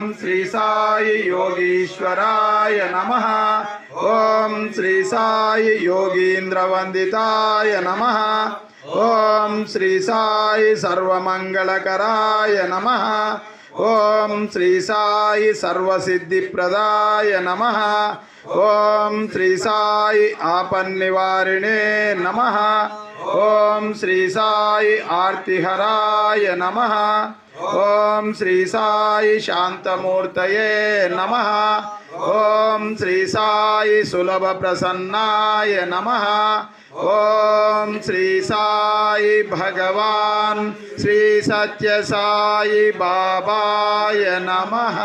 श्री साई योगीश्वराय नमः। ओम श्री साई योगींद्र वंदिताय नमः। ओम श्री साई सर्वमंगलकराय नमः। ओम श्री साई सर्वसिद्धिप्रदाय नमः। ओम श्री साई आपन्निवारिणे नमः। ओम श्री साई आर्तिहराय नमः। ओम श्री साई शांतमूर्तये नमः। ओम श्री साई सुलभ प्रसन्नाय नमः। ओम श्री साई भगवान श्री सत्य साई बाबाय नमः।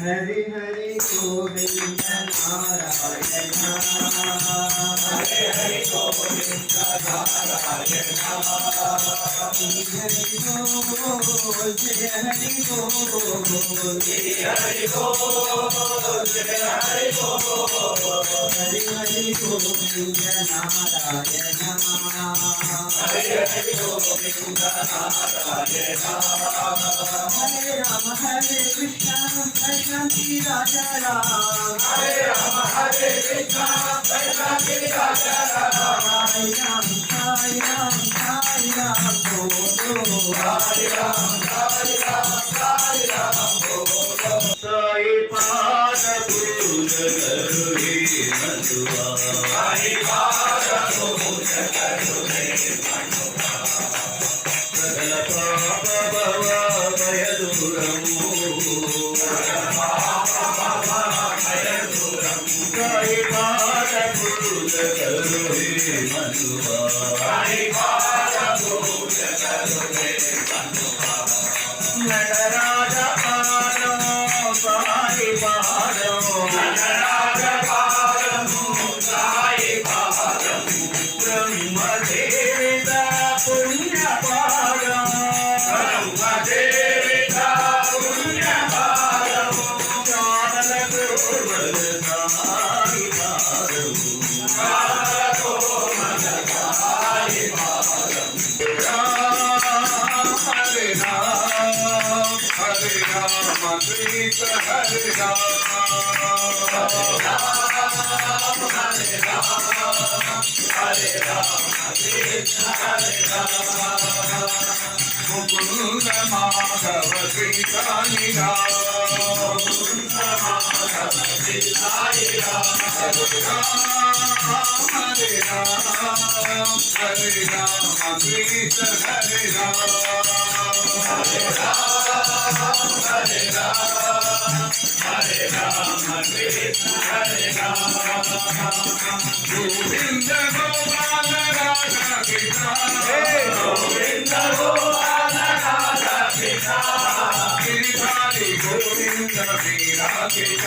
हरि हरि गोविंद नारायण हरि हरि गोविंद नारायण हरि बोल जय हरि बोल जय हरि बोल जय हरि बोल हरि हरि गोविंद नारायण हरि हरि गोविंद नारायण हरे राम हरे कृष्ण कृष्ण राजा राम हरे राम हरे कृष्ण कृष्ण राजा राम हरे राम हरे राम हरे राम बोलो हरे राम हरे राम हरे राम बोलो साई पाद पूज करुणे मधुआ సకల పాప భయ దూరము కాయి పాద పూజ కరుణే మనువా నటరాజ పాదం సాయి పాదం బ్రహ్మదేవిత పుణ్య పాదం ముకుంద మాధవ శ్రీకాళి హరే రామ కృష్ణ హరే గోవింద గోపాల రాధా కృష్ణ గిరిధారి గోవింద వీరా కృష్ణ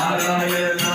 Narayana